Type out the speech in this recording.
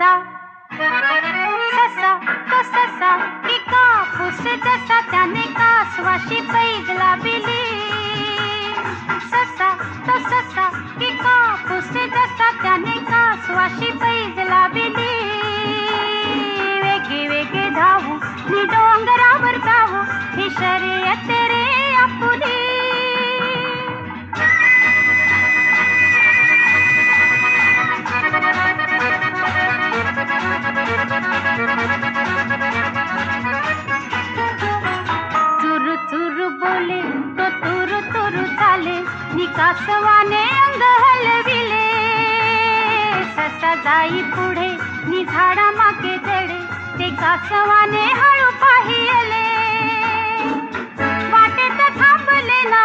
ससा ससा तो ससा की कापूस जसा त्याने कासवाशी पैज लाविली. ससा तो ससा की कापूस जसा त्याने कासवाशी पैज लाविली. वेगे वेगे धावू नि डोंगरावर जाऊ ही शर्यत रे आपुली. चुरू चुरू बोले तो तुरु तुरु चाले नि कासवाने अंग हलविले. ससा जाई पुढे नि झाडा मागे दडे ते कासवाने हळू पाहिले. वाटेत थांबले ना